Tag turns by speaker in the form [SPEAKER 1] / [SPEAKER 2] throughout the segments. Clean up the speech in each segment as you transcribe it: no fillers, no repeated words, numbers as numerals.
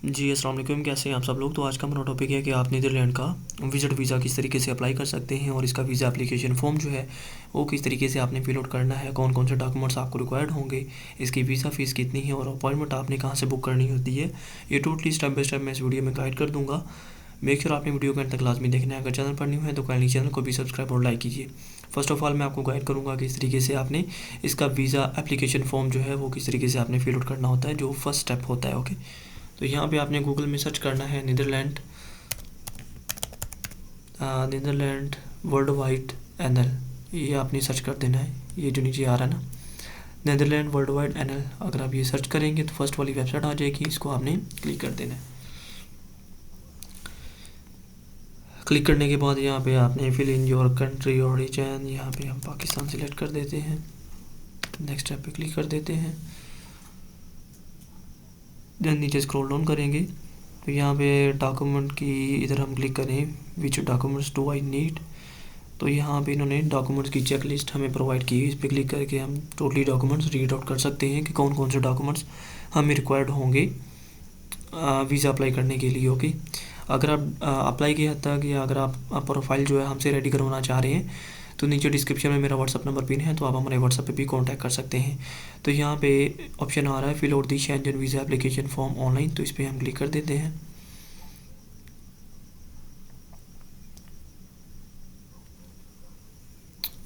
[SPEAKER 1] जी अस्सलाम वालेकुम, कैसे हैं आप सब लोग। तो आज का हमारा टॉपिक है कि आप नीदरलैंड का विज़िट वीज़ा किस तरीके से अप्लाई कर सकते हैं और इसका वीज़ा एप्लीकेशन फॉर्म जो है वो किस तरीके से आपने फिल आउट करना है, कौन कौन से डॉक्यूमेंट्स आपको रिक्वायर्ड होंगे, इसकी वीज़ा फ़ीस कितनी है और अपॉइंटमेंट आपने कहाँ से बुक करनी होती है। ये टोटली स्टेप बाय स्टेप मैं इस वीडियो में गाइड कर दूँगा। मेक श्योर आपने वीडियो को अंत तक लाजमी देखना है। अगर चैनल पर न्यू है तो काइंडली चैनल को भी सब्सक्राइब और लाइक कीजिए। फर्स्ट ऑफ ऑल मैं आपको गाइड करूँगा कि इस तरीके से आपने इसका वीज़ा एप्लीकेशन फॉर्म जो है वो किस तरीके से आपने फिल आउट करना होता है, जो फर्स्ट स्टेप होता है। ओके, तो यहाँ पे आपने गूगल में सर्च करना है नीदरलैंड वर्ल्ड वाइड एनएल, ये आपने सर्च कर देना है। ये जो नीचे आ रहा है ना, नीदरलैंड वर्ल्ड वाइड एनएल, अगर आप ये सर्च करेंगे तो फर्स्ट वाली वेबसाइट आ जाएगी, इसको आपने क्लिक कर देना है। क्लिक करने के बाद यहाँ पे आपने fill in your country origin, यहाँ पे हम पाकिस्तान सिलेक्ट कर देते हैं। नेक्स्ट स्टेप पे क्लिक कर देते हैं। देन नीचे स्क्रॉल डाउन करेंगे तो यहाँ पे डॉक्यूमेंट की इधर हम क्लिक करें, विच डॉक्यूमेंट्स डू आई नीड। तो यहाँ पे इन्होंने डॉक्यूमेंट्स की चेक लिस्ट हमें प्रोवाइड की है। इस पर क्लिक करके हम टोटली डॉक्यूमेंट्स रीड आउट कर सकते हैं कि कौन कौन से डॉक्यूमेंट्स हमें रिक्वायर्ड होंगे वीज़ा अप्लाई करने के लिए। ओके, अगर आप अप्लाई के हद तक या अगर आप प्रोफाइल जो है हमसे रेडी करवाना चाह रहे हैं तो नीचे डिस्क्रिप्शन में मेरा व्हाट्सअप नंबर पिन है, तो आप हमारे व्हाट्सअप पे भी कांटेक्ट कर सकते हैं। तो यहाँ पे ऑप्शन आ रहा है fill out the Schengen visa application form online, तो इस पर हम क्लिक कर देते हैं।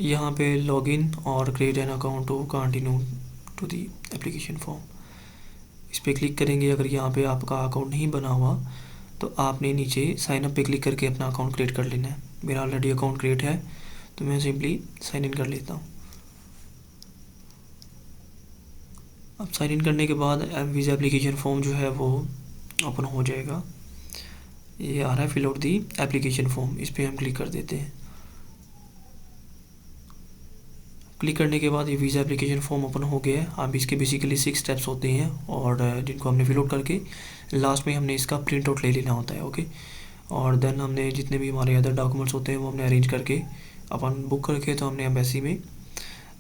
[SPEAKER 1] यहाँ पे लॉगिन और create an account to continue to the application form, इस पर क्लिक करेंगे। अगर यहाँ पे आपका अकाउंट नहीं बना हुआ तो आपने नीचे साइन अप पे क्लिक करके अपना अकाउंट क्रिएट कर लेना है। मेरा ऑलरेडी अकाउंट क्रिएट है तो मैं सिंपली साइन इन कर लेता हूँ। अब साइन इन करने के बाद वीज़ा एप्लीकेशन फॉर्म जो है वो ओपन हो जाएगा। ये आ रहा है fill out the application form, इस पर हम क्लिक कर देते हैं। क्लिक करने के बाद ये वीज़ा एप्लीकेशन फॉर्म ओपन हो गया है। अब इसके बेसिकली 6 स्टेप्स होते हैं और जिनको हमने फिल आउट करके लास्ट में हमने इसका प्रिंट आउट ले लेना होता है। ओके, और देन हमने जितने भी हमारे अदर डॉक्यूमेंट्स होते हैं वो हमने अरेंज करके अपन बुक करके तो हमने एम्बेसी में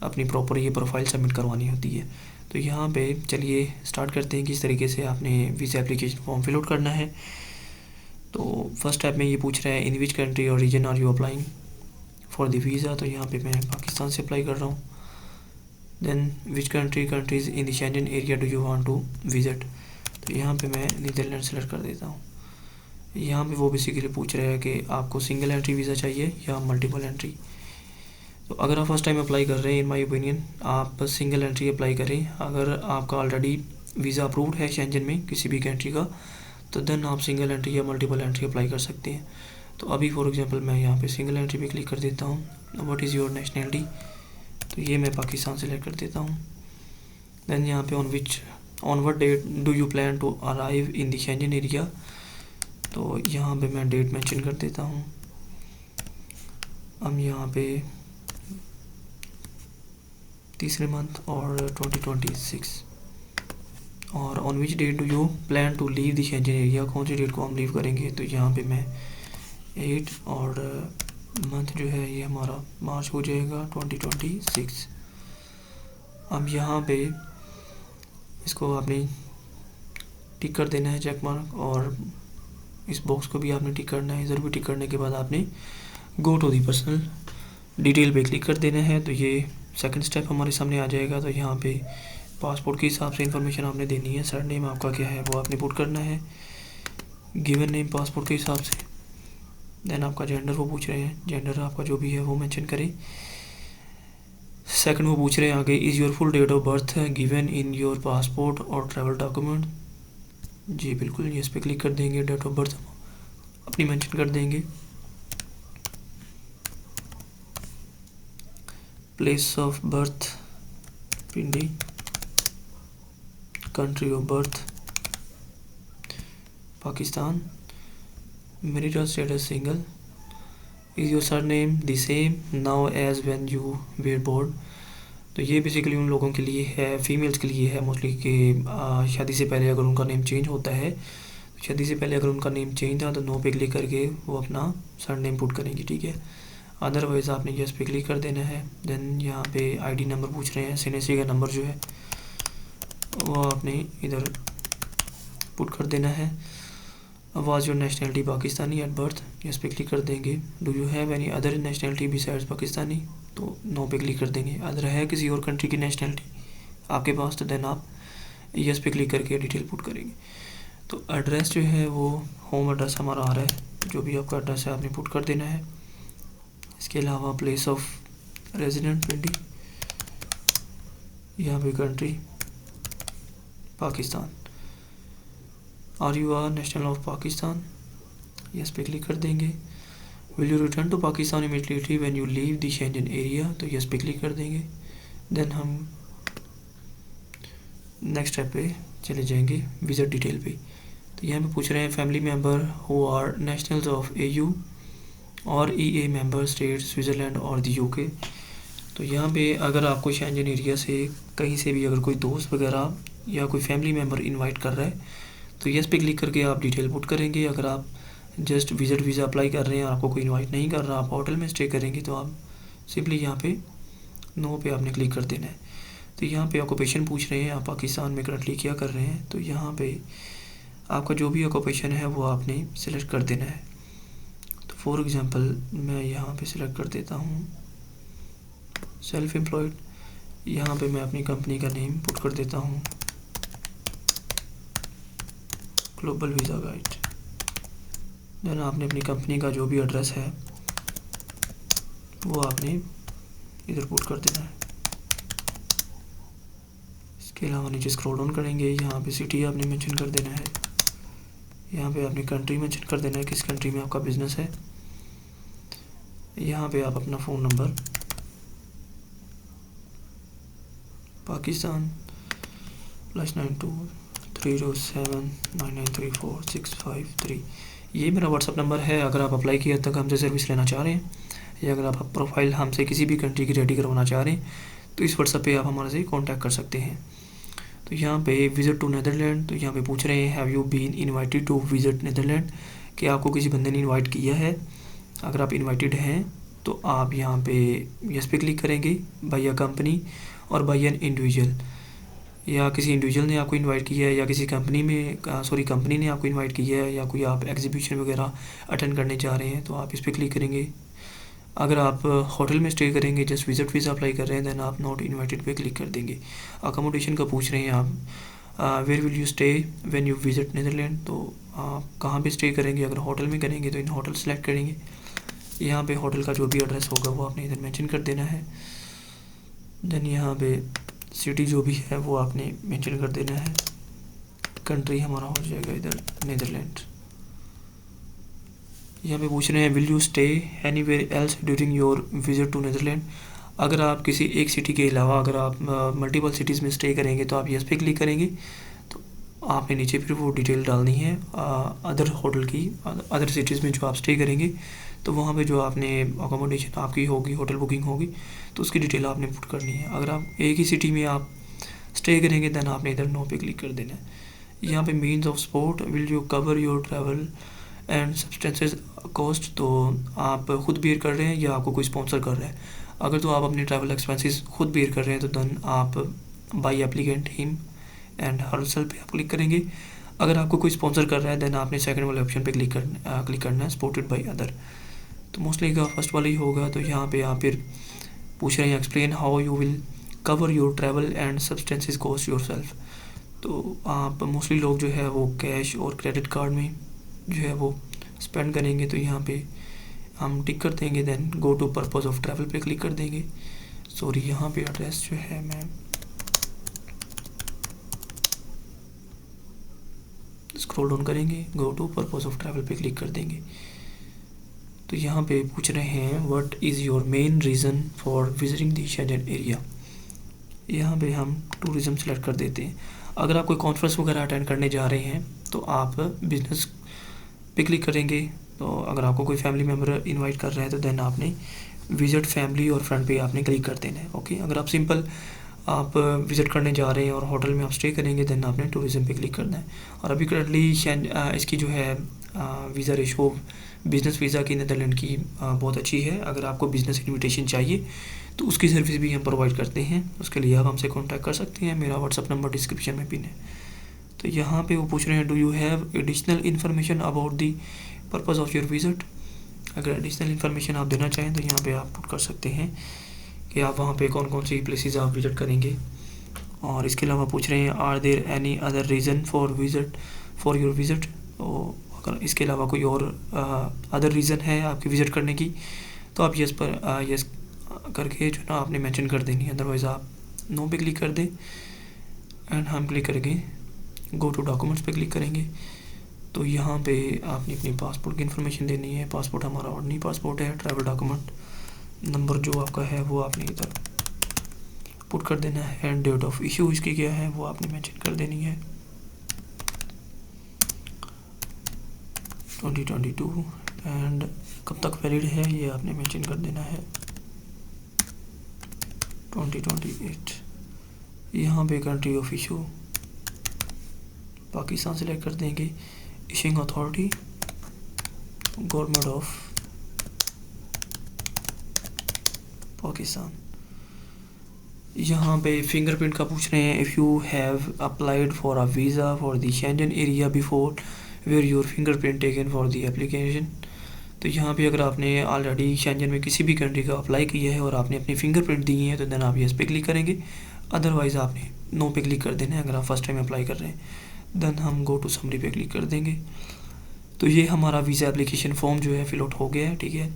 [SPEAKER 1] अपनी प्रॉपर ये प्रोफाइल सबमिट करवानी होती है। तो यहाँ पे चलिए स्टार्ट करते हैं किस तरीके से आपने visa application form fill out करना है। तो फर्स्ट स्टेप में ये पूछ रहा है इन विच कंट्री और reason are you applying for the visa, तो यहाँ पे मैं पाकिस्तान से अप्लाई कर रहा हूँ। Then which countries in the Schengen area do you want to visit, तो यहाँ पे मैं नीदरलैंड सेलेक्ट कर देता हूँ। यहाँ पे वो बेसिकली पूछ रहा है कि आपको सिंगल एंट्री वीज़ा चाहिए या मल्टीपल एंट्री। तो अगर आप फर्स्ट टाइम अप्लाई कर रहे हैं, इन माय ओपिनियन आप सिंगल एंट्री अप्लाई करें। अगर आपका ऑलरेडी वीज़ा अप्रूव्ड है शेंजन में किसी भी कंट्री का, तो देन आप सिंगल एंट्री या मल्टीपल एंट्री अप्लाई कर सकते हैं। तो अभी फॉर एग्जांपल मैं यहाँ पे सिंगल एंट्री पे क्लिक कर देता हूँ। व्हाट इज़ योर नेशनलिटी, तो ये मैं पाकिस्तान सेलेक्ट कर देता हूँ। देन यहाँ पे on what date do you plan to arrive in the Schengen area, तो यहाँ पे मैं डेट मेंशन कर देता हूँ। हम यहाँ पे 3 मंथ और 2026, और on which date do you plan to leave the Schengen area, कौन सी डेट को हम लीव करेंगे, तो यहाँ पे मैं 8 और मंथ जो है ये हमारा मार्च हो जाएगा 2026। अब यहाँ पे इसको आपने टिक कर देना है चेक मार्क, और इस बॉक्स को भी आपने टिक करना है। इधर भी टिक करने के बाद आपने go to the personal detail पे क्लिक कर देना है। तो ये सेकंड स्टेप हमारे सामने आ जाएगा। तो यहाँ पे पासपोर्ट के हिसाब से इन्फॉर्मेशन आपने देनी है। सर नेम आपका क्या है वो आपने पुट करना है, गिवन नेम पासपोर्ट के हिसाब से। देन आपका जेंडर वो पूछ रहे हैं, जेंडर आपका जो भी है वो मेंशन करें। सेकंड वो पूछ रहे हैं आगे, is your full date of birth given in your passport और ट्रैवल डॉक्यूमेंट, जी बिल्कुल, ये इस पर क्लिक कर देंगे। डेट ऑफ बर्थ अपनी मेंशन कर देंगे। Place of birth Pindi, country of birth Pakistan, marital status single, is your surname the same now as when you were born, तो ये बेसिकली उन लोगों के लिए है, फीमेल्स के लिए है मोस्टली, कि शादी से पहले अगर उनका नेम चेंज होता है, शादी से पहले अगर उनका नेम चेंज था तो नो पे क्लिक करके वो अपना सरनेम पुट करेंगे, ठीक है। अदरवाइज़ आपने यस पे क्लिक कर देना है। देन यहाँ पे आईडी नंबर पूछ रहे हैं, सीएनएसी का नंबर जो है वो आपने इधर पुट कर देना है। Was your nationality Pakistani at birth, इस पे क्लिक कर देंगे। Do you have any other nationality besides Pakistani, तो नो पे क्लिक कर देंगे। अदर है किसी और कंट्री की नेशनलिटी आपके पास, तो देन आप यस पे क्लिक करके डिटेल पुट करेंगे। तो एड्रेस जो है वो होम एड्रेस हमारा आ रहा है, जो भी आपका एड्रेस है आपने पुट कर देना है। इसके अलावा प्लेस ऑफ रेजिडेंट पिंडी, यहाँ पे country Pakistan. Are you are national of Pakistan, yes पे क्लिक कर देंगे। Will you return to Pakistan immediately when you leave the Schengen area, तो यस पे क्लिक कर देंगे। देन हम नेक्स्ट स्टेप पे चले जाएंगे, विजिट डिटेल पे। तो यहाँ पे पूछ रहे हैं family member who are nationals of EU और EA मेंबर स्टेट स्विट्ज़रलैंड और द UK। तो यहाँ पे अगर आपको शेंजन एरिया से कहीं से भी अगर कोई दोस्त वगैरह या कोई फैमिली मेम्बर इनवाइट कर रहा है, तो यस पे क्लिक करके आप डिटेल पुट करेंगे। अगर आप जस्ट विजिट वीज़ा अप्लाई कर रहे हैं और आपको कोई इनवाइट नहीं कर रहा, आप होटल में स्टे करेंगे, तो आप सिंपली यहाँ पे नो पे आपने क्लिक कर देना है। तो यहाँ पे ऑक्यूपेशन पूछ रहे हैं, आप पाकिस्तान में करंटली क्या कर रहे हैं, तो यहाँ पे आपका जो भी ऑक्यूपेशन है वो आपने सिलेक्ट कर देना है। तो फॉर एग्ज़ाम्पल मैं यहाँ पे सिलेक्ट कर देता हूँ सेल्फ एम्प्लॉयड। यहाँ पे मैं अपनी कंपनी का नेम पुट कर देता हूँ ग्लोबल वीज़ा गाइड। देन आपने अपनी कंपनी का जो भी एड्रेस है वो आपने इधर पुट कर देना है। इसके अलावा नीचे स्क्रॉल डाउन करेंगे, यहाँ पे सिटी आपने मेंशन कर देना है। यहाँ पे आपने कंट्री मेंशन कर देना है, किस कंट्री में आपका बिजनेस है। यहाँ पे आप अपना फ़ोन नंबर पाकिस्तान +923079934653, ये मेरा व्हाट्सअप नंबर है। अगर आप अप्लाई किया तक हमसे सर्विस लेना चाह रहे हैं या अगर आप प्रोफाइल हमसे किसी भी कंट्री की रेडी करवाना चाह रहे हैं, तो इस व्हाट्सअप पे आप हमारे से कांटेक्ट कर सकते हैं। तो यहाँ पे विज़िट टू नीदरलैंड, तो यहाँ पे पूछ रहे हैं have you been invited to visit Netherland, कि आपको किसी बंदे ने इनवाइट किया है। अगर आप इनवाइटेड हैं तो आप यहाँ पे यस पे क्लिक करेंगे, बाय अ कंपनी और बाय एन इंडिविजुअल, या किसी इंडिविजुअल ने आपको इनवाइट किया है या किसी कंपनी ने आपको इनवाइट किया है, या कोई आप एग्जीबिशन वगैरह अटेंड करने जा रहे हैं, तो आप इस पर क्लिक करेंगे। अगर आप होटल में स्टे करेंगे, जस्ट विजिट वीज़ा अप्लाई कर रहे हैं, देन आप नॉट इनवाइटेड पे क्लिक कर देंगे। अकोमोडेशन का पूछ रहे हैं आप where will you stay when you visit Netherland, तो आप कहाँ पे स्टे करेंगे। अगर होटल में करेंगे तो इन होटल सेलेक्ट करेंगे। यहाँ पे होटल का जो भी एड्रेस होगा वो आपने इधर मेंशन कर देना है। देन यहाँ पे सिटी जो भी है वो आपने मेंशन कर देना है। कंट्री हमारा हो जाएगा इधर नीदरलैंड। यहाँ पे पूछ रहे हैं will you stay anywhere else during your visit to Netherland. अगर आप किसी एक सिटी के अलावा अगर आप मल्टीपल सिटीज़ में स्टे करेंगे तो आप यस पे क्लिक करेंगे। तो आपने नीचे फिर वो डिटेल डालनी है अदर होटल की, अदर सिटीज़ में जो आप स्टे करेंगे, तो वहाँ पे जो आपने अकोमोडेशन आपकी होगी, होटल बुकिंग होगी, तो उसकी डिटेल आपने पुट करनी है। अगर आप एक ही सिटी में आप स्टे करेंगे देन आपने इधर नो पे क्लिक कर देना है। यहाँ पे means of support, will you cover your travel and substances cost, तो आप खुद बेयर कर रहे हैं या आपको कोई स्पॉन्सर कर रहा है। अगर तो आप अपने ट्रैवल एक्सपेंसेस खुद बेयर कर रहे हैं तो देन आप by applicant him and herself पे आप क्लिक करेंगे। अगर आपको कोई स्पॉन्सर कर रहा है देन आपने सेकंड वाले ऑप्शन पे क्लिक करना है सपोर्टेड बाई अदर। तो मोस्टली का फर्स्ट वाला ही होगा। तो यहाँ पे आप फिर पूछ रहे हैं explain how you will cover your travel and substances cost your self. तो आप मोस्टली लोग जो है वो कैश और क्रेडिट कार्ड में जो है वो स्पेंड करेंगे, तो यहाँ पे हम टिक कर देंगे। Then go to purpose of travel पे क्लिक कर देंगे। सॉरी, यहाँ पे एड्रेस जो है मैं स्क्रॉल डाउन करेंगे, go to purpose of travel पे क्लिक कर देंगे। तो यहाँ पे पूछ रहे हैं what is your main reason for visiting the Schengen area. यहाँ पे हम टूरिज़्म सेलेक्ट कर देते हैं। अगर आप कोई कॉन्फ्रेंस वगैरह अटेंड करने जा रहे हैं तो आप बिजनेस पे क्लिक करेंगे। तो अगर आपको कोई फैमिली मेम्बर इनवाइट कर रहा है तो देन आपने विजिट फैमिली और फ्रेंड पे आपने क्लिक कर देना है। ओके, अगर आप सिंपल आप विज़िट करने जा रहे हैं और होटल में आप स्टे करेंगे देन आपने टूरिज़्म पे क्लिक करना है। और अभी करंटली इसकी जो है वीज़ा रेशो बिज़नेस वीज़ा की नीदरलैंड की बहुत अच्छी है। अगर आपको बिज़नेस इन्विटेशन चाहिए तो उसकी सर्विस भी हम प्रोवाइड करते हैं। उसके लिए आप हमसे कांटेक्ट कर सकते हैं। मेरा व्हाट्सअप नंबर डिस्क्रिप्शन में पिन है। तो यहाँ पे वो पूछ रहे हैं do you have additional information about the purpose of your visit. अगर एडिशनल इन्फॉर्मेशन आप देना चाहें तो यहाँ पे आप पुट कर सकते हैं कि आप वहाँ पे कौन कौन सी प्लेसेस आप विज़िट करेंगे। और इसके अलावा पूछ रहे हैं are there any other reason for your visit. तो अगर इसके अलावा कोई और अदर रीज़न है आपकी विज़िट करने की तो आप यस पर यस करके जो ना आपने मेंशन कर देनी है, अदरवाइज़ आप नो पे क्लिक कर दें। एंड हम क्लिक करेंगे गो टू डॉक्यूमेंट्स पे क्लिक करेंगे। तो यहाँ पे आपने अपनी पासपोर्ट की इन्फॉर्मेशन देनी है। पासपोर्ट हमारा ऑर्डिनरी पासपोर्ट है। ट्रैवल डॉक्यूमेंट नंबर जो आपका है वो आपने इधर पुट कर देना है। एंड डेट ऑफ इशू इसकी क्या है वो आपने मेंशन कर देनी है 2022। एंड कब तक वैलिड है ये आपने मेंशन कर देना है 2028। यहाँ पे country of issue Pakistan select कर देंगे। Issuing authority government of Pakistan. यहाँ पे फिंगरप्रिंट का पूछ रहे हैं if you have applied for a visa for the Schengen area before were your fingerprint taken for the application. तो यहाँ पे अगर आपने ऑलरेडी शेंजन में किसी भी कंट्री का अप्लाई किया है और आपने अपनी फिंगरप्रिंट दी है तो देन आप यस पे क्लिक करेंगे, अदरवाइज़ आपने नो पे क्लिक कर देना है अगर आप फर्स्ट टाइम अप्लाई कर रहे हैं। देन हम गो टू समरी पे क्लिक कर देंगे। तो ये हमारा वीज़ा एप्लीकेशन फॉर्म जो है फिल आउट हो गया है, ठीक है।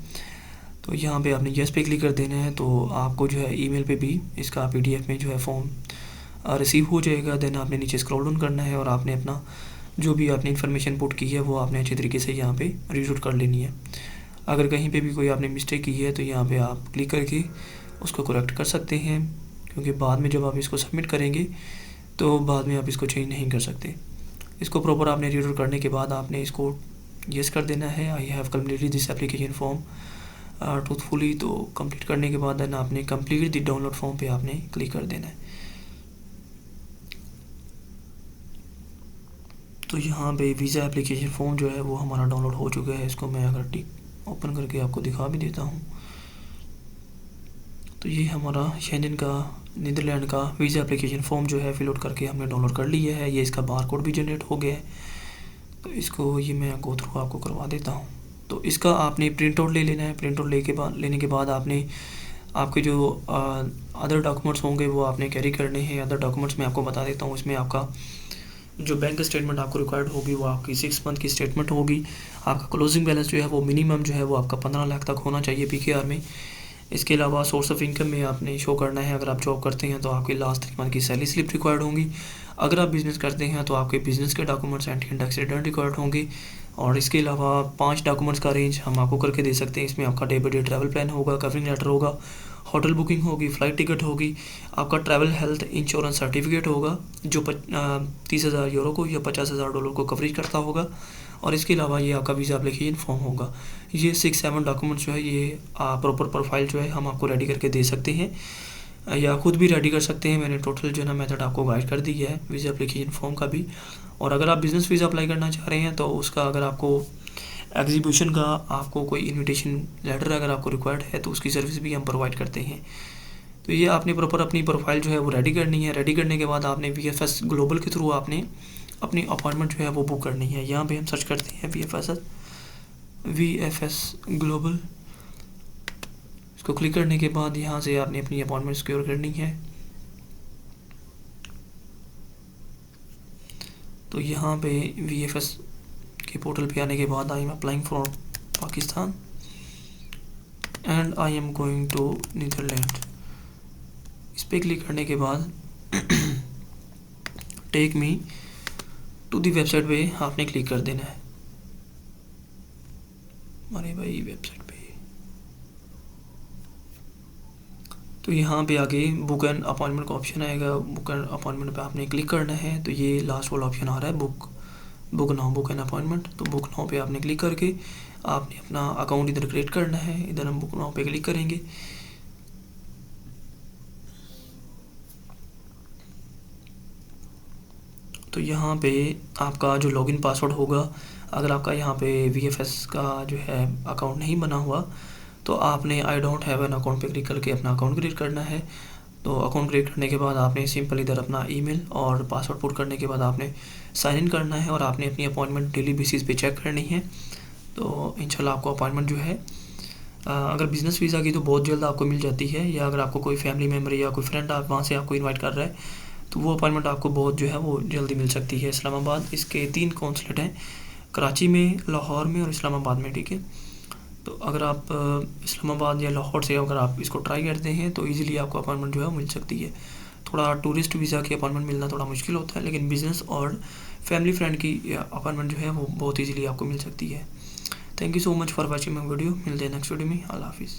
[SPEAKER 1] तो यहाँ पे आपने यस पे क्लिक कर देना है तो आपको जो है ईमेल पे भी इसका PDF में जो है फॉर्म रिसीव हो जाएगा। देन आपने नीचे स्क्रॉल डाउन करना है और आपने अपना जो भी आपने इन्फॉर्मेशन पुट की है वो आपने अच्छे तरीके से यहाँ पे रीड आउट कर लेनी है। अगर कहीं पे भी कोई आपने मिस्टेक की है तो यहाँ पे आप क्लिक करके उसको करेक्ट कर सकते हैं, क्योंकि बाद में जब आप इसको सबमिट करेंगे तो बाद में आप इसको चेंज नहीं कर सकते। इसको प्रॉपर आपने रीड आउट करने के बाद आपने इसको यस कर देना है I have completed this application form truthfully. तो कंप्लीट करने के बाद देन आपने कंप्लीट द डाउनलोड फॉर्म पे आपने क्लिक कर देना है। तो यहाँ पे वीज़ा एप्लीकेशन फॉर्म जो है वो हमारा डाउनलोड हो चुका है। इसको मैं अगर टिक ओपन करके आपको दिखा भी देता हूँ तो ये हमारा शेंजन का नीदरलैंड का वीज़ा एप्लीकेशन फॉर्म जो है फिल आउट करके हमने डाउनलोड कर लिया है। ये इसका बार कोड भी जनरेट हो गया है। तो इसको ये मैं गो थ्रू आपको करवा देता हूँ। तो इसका आपने प्रिंट आउट ले लेना है। प्रिंट आउट लेने के बाद आपने आपके जो अदर डॉक्यूमेंट्स होंगे वो आपने कैरी करने हैं। अदर डॉक्यूमेंट्स मैं आपको बता देता हूँ। इसमें आपका जो बैंक स्टेटमेंट आपको रिक्वायर्ड होगी वो आपकी 6 मंथ की स्टेटमेंट होगी। आपका क्लोजिंग बैलेंस जो है वो मिनिमम जो है वो आपका 15 लाख तक होना चाहिए PKR में। इसके अलावा सोर्स ऑफ इनकम में आपने शो करना है। अगर आप जॉब करते हैं तो आपकी लास्ट 3 मंथ की सैलरी स्लिप रिक्वायर्ड होंगी। अगर आप बिज़नेस करते हैं तो आपके बिज़नेस के documents anti tax return required होंगे। और इसके अलावा 5 डॉक्यूमेंट्स का रेंज हम आपको करके दे सकते हैं। इसमें आपका day by day travel plan होगा, कवरिंग लेटर होगा, होटल बुकिंग होगी, फ़्लाइट टिकट होगी, आपका ट्रैवल हेल्थ इंश्योरेंस सर्टिफिकेट होगा जो 30,000 यूरो को या $50,000 को कवरेज करता होगा। और इसके अलावा ये आपका वीज़ा एप्लीकेशन फॉर्म होगा। ये 6-7 डॉक्यूमेंट्स जो है ये प्रॉपर प्रोफाइल जो है हम आपको रेडी करके दे सकते हैं या खुद भी रेडी कर सकते हैं। मैंने टोटल जो है ना मेथड आपको गाइड कर दी है वीज़ा एप्लीकेशन फॉर्म का भी। और अगर आप बिज़नेस वीज़ा अप्लाई करना चाह रहे हैं तो उसका अगर आपको एग्जीबिशन का आपको कोई इनविटेशन लेटर अगर आपको रिक्वायर्ड है तो उसकी सर्विस भी हम प्रोवाइड करते हैं। तो ये आपने प्रॉपर अपनी प्रोफाइल जो है वो रेडी करनी है। रेडी करने के बाद आपने VFS ग्लोबल के थ्रू आपने अपनी अपॉइंटमेंट जो है वो बुक करनी है। यहाँ पे हम सर्च करते हैं VFS ग्लोबल। इसको क्लिक करने के बाद यहाँ से आपने अपनी अपॉइंटमेंट सिक्योर करनी है। तो यहाँ पे VFS के पोर्टल पे आने के बाद I am applying for Pakistan and I am going to Netherland. इस पर क्लिक करने के बाद take me to the website पे आपने क्लिक कर देना है हमारे भाई वेबसाइट पे। तो यहाँ पे आगे बुक एंड अपॉइंटमेंट का ऑप्शन आएगा। बुक एंड अपॉइंटमेंट पे आपने क्लिक करना है। तो ये लास्ट वाला ऑप्शन आ रहा है book now book and appointment. तो बुक नाउ पे आपने क्लिक करके आपने अपना अकाउंट इधर क्रिएट करना है। इधर हम बुक नाउ पे क्लिक करेंगे। तो यहाँ पे आपका जो लॉगिन पासवर्ड होगा, अगर आपका यहाँ पे VFS का जो है अकाउंट नहीं बना हुआ तो आपने I don't have an account पे क्लिक करके अपना अकाउंट क्रिएट करना है। तो अकाउंट क्रिएट करने के बाद आपने सिंपल इधर अपना ईमेल और पासवर्ड पुट करने के बाद आपने साइन इन करना है और आपने अपनी अपॉइंटमेंट डेली बेसिस पे चेक करनी है। तो इंशाल्लाह आपको अपॉइंटमेंट जो है अगर बिज़नेस वीज़ा की तो बहुत जल्द आपको मिल जाती है, या अगर आपको कोई फैमिली मेम्बर या कोई फ्रेंड आप वहाँ से आपको इनवाइट कर रहा है तो वो अपॉइंटमेंट आपको बहुत जो है वो जल्दी मिल सकती है। इस्लामाबाद, इसके 3 कौंसलेट हैं, कराची में, लाहौर में और इस्लामाबाद में, ठीक है। तो अगर आप इस्लामाबाद या लाहौर से अगर आप इसको ट्राई करते हैं तो ईज़िली आपको अपॉइंटमेंट जो है मिल सकती है। थोड़ा टूरिस्ट वीज़ा की अपॉइंटमेंट मिलना थोड़ा मुश्किल होता है, लेकिन बिज़नेस और फैमिली फ्रेंड की अपॉइंटमेंट जो है वो बहुत ईज़िली आपको मिल सकती है। Thank you so much for watching my video. मिलते हैं नेक्स्ट वीडियो में। अल्लाह हाफिज़।